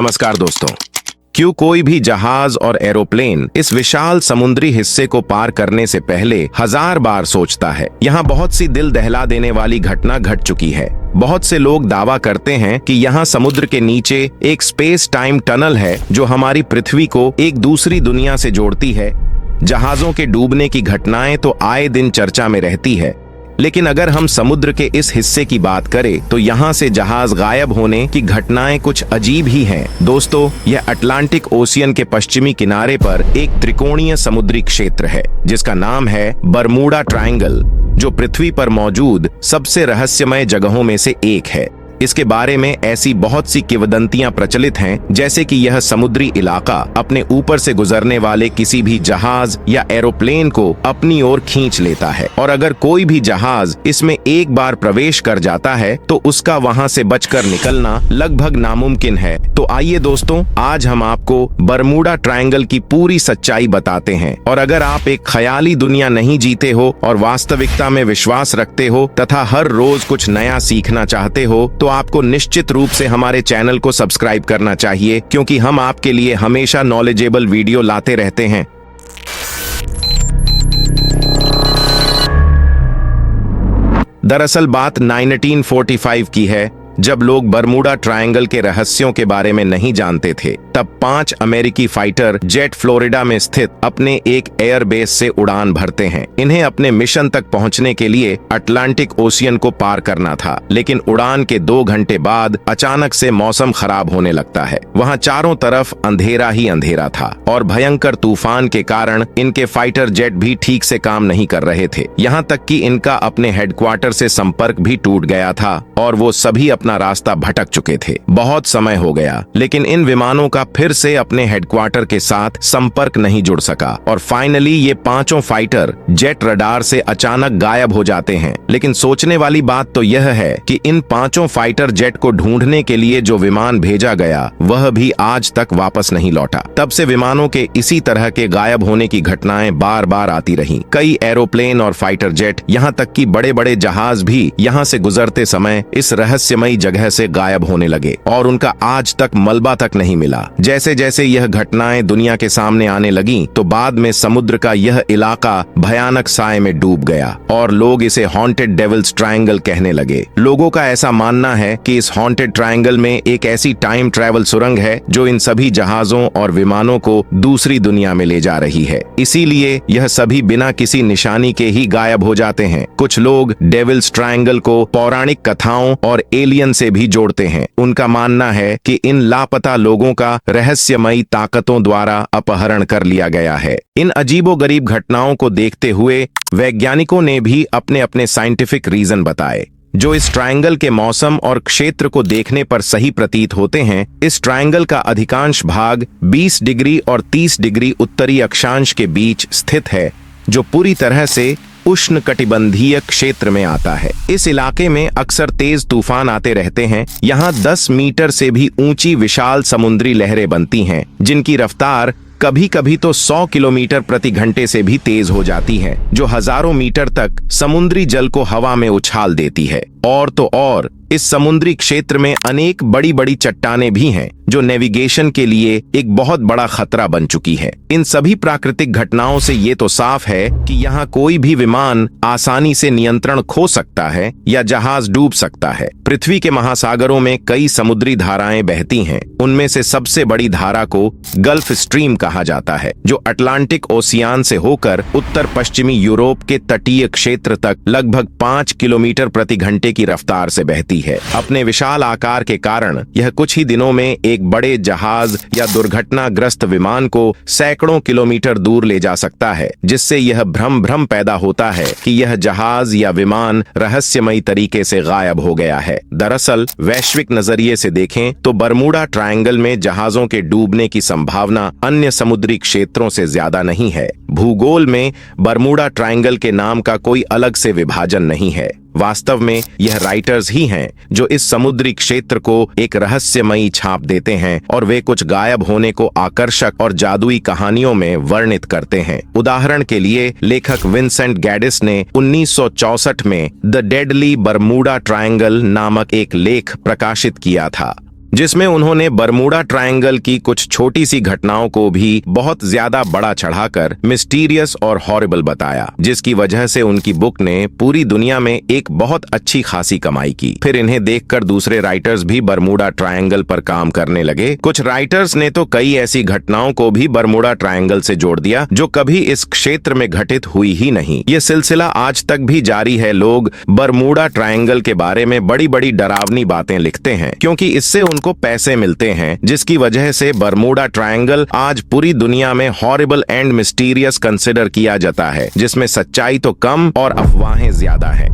नमस्कार दोस्तों। क्यों कोई भी जहाज और एरोप्लेन इस विशाल समुद्री हिस्से को पार करने से पहले 1000 बार सोचता है। यहाँ बहुत सी दिल दहला देने वाली घटना घट चुकी है। बहुत से लोग दावा करते हैं कि यहाँ समुद्र के नीचे एक स्पेस टाइम टनल है जो हमारी पृथ्वी को एक दूसरी दुनिया से जोड़ती है। जहाजों के डूबने की घटनाएं तो आए दिन चर्चा में रहती है, लेकिन अगर हम समुद्र के इस हिस्से की बात करें तो यहाँ से जहाज गायब होने की घटनाएं कुछ अजीब ही हैं। दोस्तों, यह अटलांटिक ओशियन के पश्चिमी किनारे पर एक त्रिकोणीय समुद्री क्षेत्र है जिसका नाम है बरमूडा ट्रायंगल, जो पृथ्वी पर मौजूद सबसे रहस्यमय जगहों में से एक है। इसके बारे में ऐसी बहुत सी किंवदंतियां प्रचलित हैं, जैसे कि यह समुद्री इलाका अपने ऊपर से गुजरने वाले किसी भी जहाज या एरोप्लेन को अपनी ओर खींच लेता है, और अगर कोई भी जहाज इसमें एक बार प्रवेश कर जाता है तो उसका वहां से बचकर निकलना लगभग नामुमकिन है। तो आइए दोस्तों, आज हम आपको बरमूडा ट्रायंगल की पूरी सच्चाई बताते हैं। और अगर आप एक ख्याली दुनिया नहीं जीते हो और वास्तविकता में विश्वास रखते हो तथा हर रोज कुछ नया सीखना चाहते हो तो आपको निश्चित रूप से हमारे चैनल को सब्सक्राइब करना चाहिए, क्योंकि हम आपके लिए हमेशा नॉलेजेबल वीडियो लाते रहते हैं। दरअसल बात 1945 की है, जब लोग बरमूडा ट्रायंगल के रहस्यों के बारे में नहीं जानते थे। तब 5 अमेरिकी फाइटर जेट फ्लोरिडा में स्थित अपने एक एयरबेस से उड़ान भरते हैं। इन्हें अपने मिशन तक पहुंचने के लिए अटलांटिक ओशियन को पार करना था, लेकिन उड़ान के 2 घंटे बाद अचानक से मौसम खराब होने लगता है। वहां चारों तरफ अंधेरा ही अंधेरा था और भयंकर तूफान के कारण इनके फाइटर जेट भी ठीक से काम नहीं कर रहे थे। यहाँ तक कि इनका अपने हेडक्वार्टर से संपर्क भी टूट गया था और वो सभी अपना रास्ता भटक चुके थे। बहुत समय हो गया, लेकिन इन विमानों का फिर से अपने हेडक्वार्टर के साथ संपर्क नहीं जुड़ सका और फाइनली ये 5 फाइटर जेट रडार से अचानक गायब हो जाते हैं। लेकिन सोचने वाली बात तो यह है कि इन 5 फाइटर जेट को ढूंढने के लिए जो विमान भेजा गया वह भी आज तक वापस नहीं लौटा। तब से विमानों के इसी तरह के गायब होने की घटनाएं बार बार आती रहीं। कई एरोप्लेन और फाइटर जेट, यहाँ तक कि बड़े बड़े जहाज भी यहाँ से गुजरते समय इस रहस्यमयी जगह से गायब होने लगे और उनका आज तक मलबा तक नहीं मिला। जैसे जैसे यह घटनाएं दुनिया के सामने आने लगी तो बाद में समुद्र का यह इलाका भयानक साए में डूब गया और लोग इसे हॉन्टेड डेविल्स ट्रायंगल कहने लगे। लोगों का ऐसा मानना है कि इस हॉन्टेड ट्रायंगल में एक ऐसी टाइम ट्रैवल सुरंग है जो इन सभी जहाजों और विमानों को दूसरी दुनिया में ले जा रही है। इसीलिए यह सभी बिना किसी निशानी के ही गायब हो जाते हैं। कुछ लोग डेविल्स ट्रायंगल को पौराणिक कथाओं और एलियन से भी जोड़ते हैं। उनका मानना है कि इन लापता लोगों का रहस्यमयी ताकतों द्वारा अपहरण कर लिया गया है। इन अजीबोगरीब घटनाओं को देखते हुए वैज्ञानिकों ने भी अपने अपने साइंटिफिक रीजन बताए, जो इस ट्रायंगल के मौसम और क्षेत्र को देखने पर सही प्रतीत होते हैं। इस ट्रायंगल का अधिकांश भाग 20 डिग्री और 30 डिग्री उत्तरी अक्षांश के बीच स्थित है, जो पूरी तरह से उष्णकटिबंधीय क्षेत्र में आता है। इस इलाके में अक्सर तेज तूफान आते रहते हैं। यहाँ 10 मीटर से भी ऊंची विशाल समुद्री लहरें बनती हैं, जिनकी रफ्तार कभी कभी तो 100 किलोमीटर प्रति घंटे से भी तेज हो जाती है, जो हजारों मीटर तक समुद्री जल को हवा में उछाल देती है। और तो और इस समुद्री क्षेत्र में अनेक बड़ी बड़ी चट्टानें भी हैं, जो नेविगेशन के लिए एक बहुत बड़ा खतरा बन चुकी है। इन सभी प्राकृतिक घटनाओं से ये तो साफ है कि यहाँ कोई भी विमान आसानी से नियंत्रण खो सकता है या जहाज डूब सकता है। पृथ्वी के महासागरों में कई समुद्री धाराएं बहती हैं। उनमें से सबसे बड़ी धारा को गल्फ स्ट्रीम कहा जाता है, जो अटलांटिक ओशियान से होकर उत्तर पश्चिमी यूरोप के तटीय क्षेत्र तक लगभग 5 किलोमीटर प्रति घंटे की रफ्तार से बहती है। अपने विशाल आकार के कारण यह कुछ ही दिनों में एक बड़े जहाज या दुर्घटनाग्रस्त विमान को सैकड़ों किलोमीटर दूर ले जा सकता है, जिससे यह भ्रम पैदा होता है कि यह जहाज या विमान रहस्यमयी तरीके से गायब हो गया है। दरअसल वैश्विक नजरिए से देखें तो बरमूडा ट्रायंगल में जहाजों के डूबने की संभावना अन्य समुद्री क्षेत्रों से ज्यादा नहीं है। भूगोल में बरमूडा ट्रायंगल के नाम का कोई अलग से विभाजन नहीं है। वास्तव में यह राइटर्स ही हैं जो इस समुद्री क्षेत्र को एक रहस्यमयी छाप देते हैं और वे कुछ गायब होने को आकर्षक और जादुई कहानियों में वर्णित करते हैं। उदाहरण के लिए लेखक विंसेंट गैडिस ने 1964 में द डेडली बरमूडा ट्रायंगल नामक एक लेख प्रकाशित किया था, जिसमें उन्होंने बरमूडा ट्रायंगल की कुछ छोटी सी घटनाओं को भी बहुत ज्यादा बड़ा चढ़ाकर मिस्टीरियस और हॉरिबल बताया, जिसकी वजह से उनकी बुक ने पूरी दुनिया में एक बहुत अच्छी खासी कमाई की। फिर इन्हें देखकर दूसरे राइटर्स भी बरमूडा ट्रायंगल पर काम करने लगे। कुछ राइटर्स ने तो कई ऐसी घटनाओं को भी बरमूडा ट्रायंगल से जोड़ दिया जो कभी इस क्षेत्र में घटित हुई ही नहीं। ये सिलसिला आज तक भी जारी है। लोग बरमूडा ट्रायंगल के बारे में बड़ी बड़ी डरावनी बातें लिखते हैं क्योंकि इससे उनको पैसे मिलते हैं, जिसकी वजह से बरमूडा ट्रायंगल आज पूरी दुनिया में हॉरिबल एंड मिस्टीरियस कंसिडर किया जाता है, जिसमें सच्चाई तो कम और अफवाहें ज्यादा है।